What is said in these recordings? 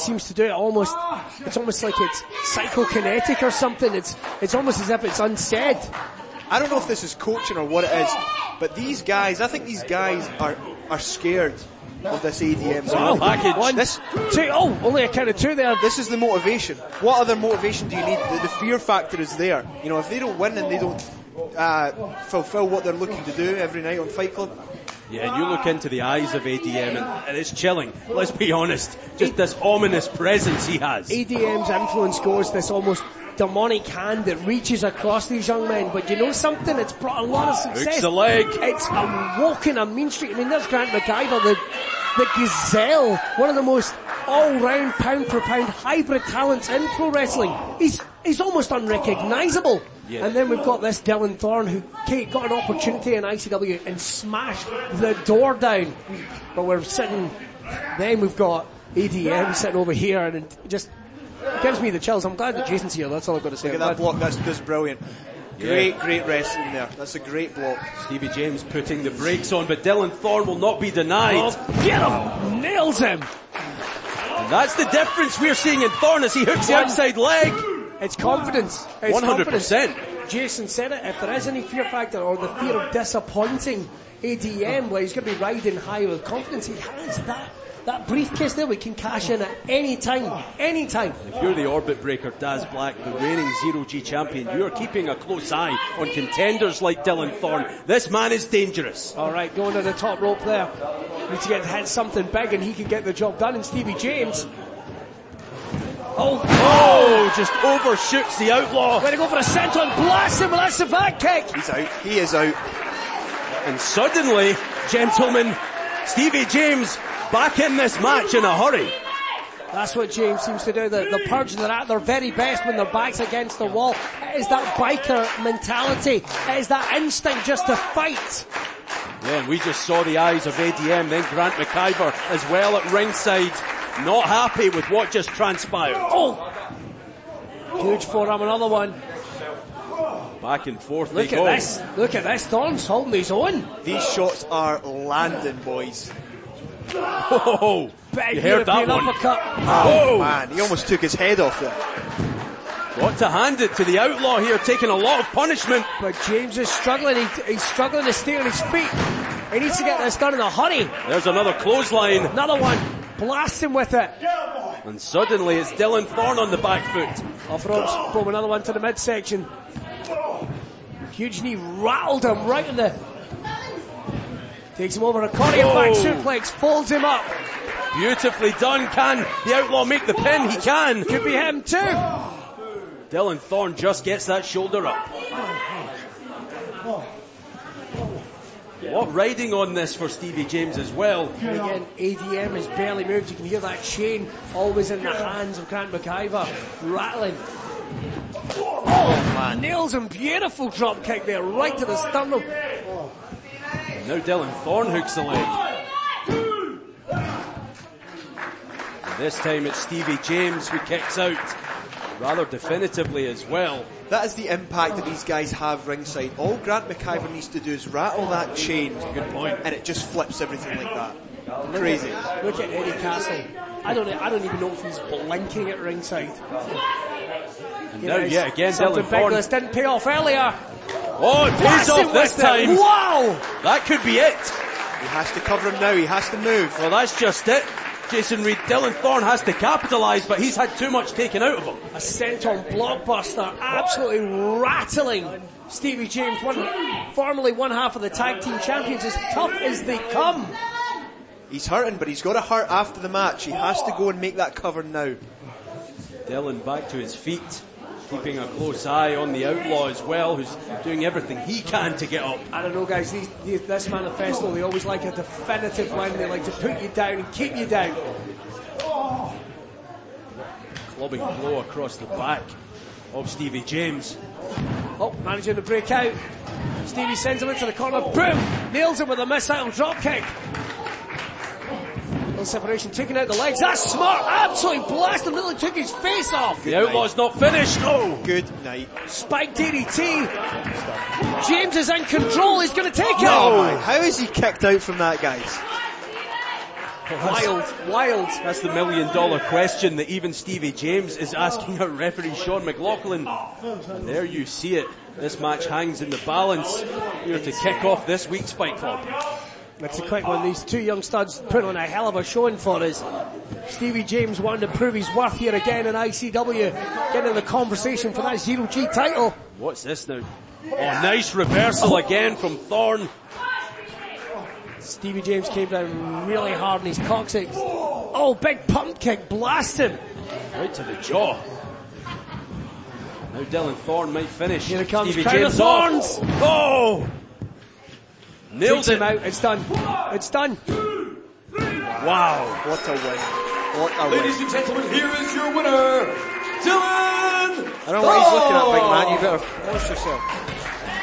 seems to do it almost, it's almost like it's psychokinetic or something. It's almost as if it's unsaid. I don't know if this is coaching or what it is, but these guys, I think these guys are scared of this ADM package. 1, 2, only a count of 2 there. This is the motivation. What other motivation do you need? The fear factor is there. You know, if they don't win and they don't fulfill what they're looking to do every night on Fight Club. Yeah, and you look into the eyes of ADM and it's chilling. Let's be honest. Just this ominous presence he has. ADM's influence goes this almost demonic hand that reaches across these young men, but you know something? It's brought a lot of success. Hooks the leg. It's awoken a mean streak. I mean, there's Grant McIver, the gazelle, one of the most all-round pound-for-pound hybrid talents in pro wrestling. He's almost unrecognisable. Yeah. And then we've got this Dylan Thorne who got an opportunity in ICW and smashed the door down. But then we've got ADM sitting over here and it just gives me the chills. I'm glad that Jason's here, that's all I've got to say. Look at that block, that's brilliant. Great wrestling there. That's a great block. Stevie James putting the brakes on, but Dylan Thorne will not be denied. Get him! Nails him! And that's the difference we're seeing in Thorne as he hooks the outside leg. It's confidence. It's 100%. Confidence. Jason said it, if there is any fear factor or the fear of disappointing ADM, well, he's going to be riding high with confidence. He has that briefcase there we can cash in at any time. If you're the Orbit Breaker Daz Black, the reigning Zero G champion, you are keeping a close eye on contenders like Dylan Thorne. This man is dangerous. Alright, going to the top rope there. Need to hit something big and he can get the job done. And Stevie James, just overshoots the Outlaw. Way to go for a senton, blast him with that savate kick. He's out, he is out. And suddenly, gentlemen, Stevie James back in this match in a hurry. That's what James seems to do. The Purge, they're at their very best when their back's against the wall. It is that biker mentality. It is that instinct just to fight. Yeah, and we just saw the eyes of ADM, then Grant McIver as well at ringside. Not happy with what just transpired. Huge forearm, another one. Back and forth Look they go. Look at this. Thorne's holding his own. These shots are landing, boys. You heard that one. Uppercut. Oh man, he almost took his head off there. Got to hand it to the Outlaw here, taking a lot of punishment. But James is struggling. He's struggling to stay on his feet. He needs to get this done in a hurry. There's another clothesline. Another one. Blast him with it. And suddenly it's Dylan Thorne on the back foot. Off ropes, boom, another one to the midsection. Huge knee rattled him right in the... Takes him over, accordion back suplex, folds him up. Beautifully done. Can the Outlaw make the pin? He can. Could be him too. Dylan Thorne just gets that shoulder up. What riding on this for Stevie James as well. And again, ADM has barely moved. You can hear that chain always in the hands of Grant McIver, rattling. Man, nails him. Beautiful drop kick there, right to the sternum. And now Dylan Thorne hooks the leg. And this time it's Stevie James who kicks out rather definitively as well. That is the impact that these guys have ringside. All Grant McIver needs to do is rattle that chain. Good point. And it just flips everything like that. Crazy. Look at Eddie Castle. I don't even know if he's blinking at ringside. And now, again, Dylan Thorne. This didn't pay off earlier. Oh, it pays off this time. Wow! That could be it. He has to cover him now. He has to move. Well, that's just it. Jason Reed, Dylan Thorne has to capitalise, but he's had too much taken out of him. A senton blockbuster, absolutely rattling Stevie James, formerly one half of the tag team champions, as tough as they come. He's hurting, but he's got to hurt after the match. He has to go and make that cover now. Dylan back to his feet, keeping a close eye on the Outlaw as well, who's doing everything he can to get up. I don't know, guys, this manifesto, they always like a definitive line. They like to put you down and keep you down. Clubbing blow across the back of Stevie James. Managing to break out. Stevie sends him into the corner, boom! Nails him with a missile drop kick. Little separation, taking out the legs. That's smart! Absolutely blasted him, nearly took his face off. The Outlaw's not finished. Good night. Spike DDT. James is in control, he's going to take it. Oh, how is he kicked out from that, guys? Wild. That's the $1 million question that even Stevie James is asking our referee Sean McLaughlin. And there you see it. This match hangs in the balance here to kick off this week's Fight Club. That's a quick one. These two young studs put on a hell of a showing for us. Stevie James wanting to prove his worth here again in ICW, getting in the conversation for that Zero G title. What's this now? Oh, nice reversal again from Thorne. Stevie James came down really hard on his coccyx. Oh, big pump kick, blast him. Right to the jaw. Now Dylan Thorne might finish. Here it comes, Stevie Crown James of Thorns. Oh! Nailed Takes it. him out. It's done. It's done. Wow, what a win. What a Ladies win. and gentlemen, here is your winner, Dylan I don't know what he's looking at, big man. You better watch yourself.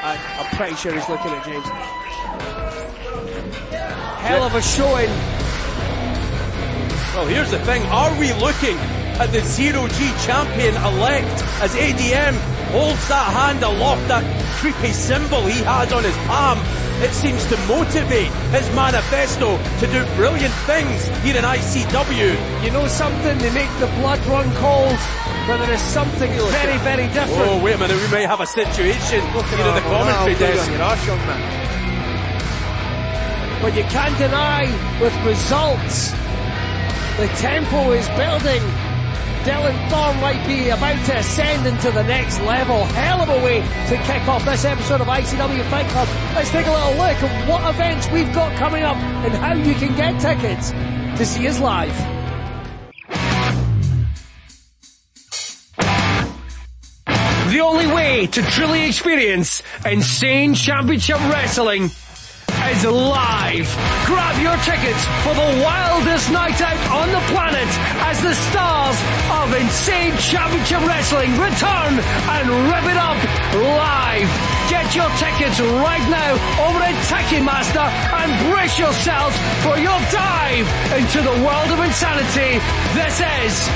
I'm pretty sure he's looking at James. Hell of a showing. Well, here's the thing. Are we looking at the Zero G champion-elect as ADM holds that hand aloft, that creepy symbol he has on his palm? It seems to motivate his manifesto to do brilliant things here in ICW. You know something? They make the blood run cold, but there is something very, very different. Oh, wait a minute. We may have a situation here in the commentary desk. Your arse, young man. But you can't deny with results, the tempo is building. Dylan Thorne might be about to ascend into the next level. Hell of a way to kick off this episode of ICW Fight Club. Let's take a little look at what events we've got coming up and how you can get tickets to see us live. The only way to truly experience Insane Championship Wrestling is live. Grab your tickets for the wildest night out on the planet as the stars of Insane Championship Wrestling return and rip it up live. Get your tickets right now over at Ticketmaster and brace yourselves for your dive into the world of insanity. This is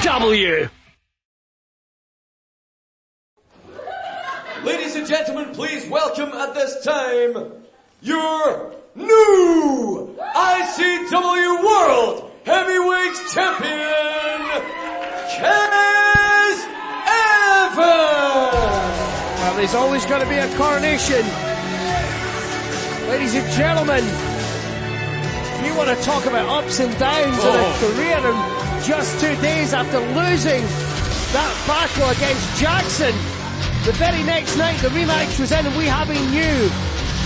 ICW. Ladies and gentlemen, please welcome at this time your new ICW World Heavyweight Champion, Kez Evans! Well, there's always going to be a coronation. Ladies and gentlemen, you want to talk about ups and downs in a career, and just 2 days after losing that battle against Jackson, the very next night the rematch was in and we have a new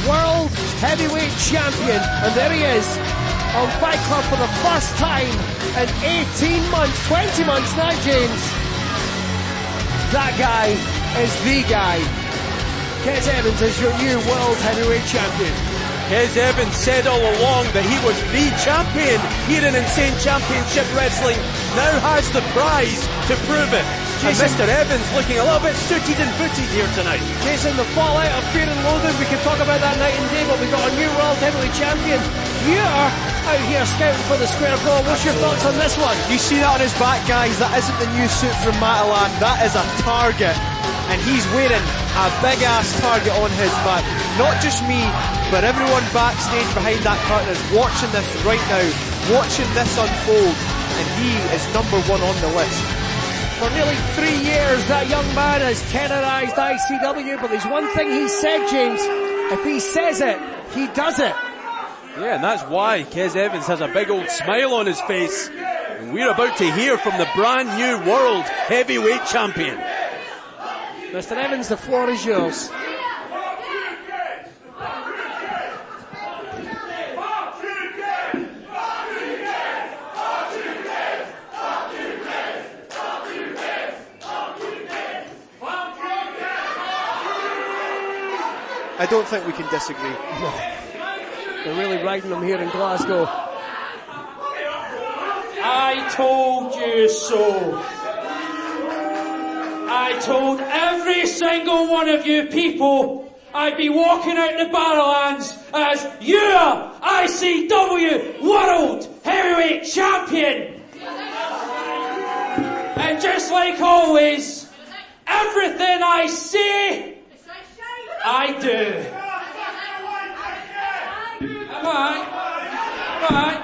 World Heavyweight Champion, and there he is on Fight Club for the first time in 18 months, 20 months now, James. That guy is the guy. Kez Evans is your new World Heavyweight Champion. Kez Evans said all along that he was the champion here in Insane Championship Wrestling, now has the prize to prove it. And Mr. Evans looking a little bit suited and booted here tonight. Jason, the fallout of Fear and Loathing, we can talk about that night and day, but we've got a new World Heavyweight Champion. You're out here scouting for the square goal. What's your thoughts on this one? You see that on his back, guys? That isn't the new suit from Matalan. That is a target. And he's wearing a big-ass target on his back. Not just me, but everyone backstage behind that curtain is watching this right now, watching this unfold, and he is number one on the list. For nearly 3 years, that young man has terrorized ICW, but there's one thing he said, James. If he says it, he does it. Yeah, and that's why Kez Evans has a big old smile on his face. And we're about to hear from the brand new World Heavyweight Champion. Mr. Evans, the floor is yours. I don't think we can disagree. They're really riding them here in Glasgow. I told you so. I told every single one of you people I'd be walking out the Barrowlands as your ICW World Heavyweight Champion. And just like always, everything I say, I do. Am I? Bye.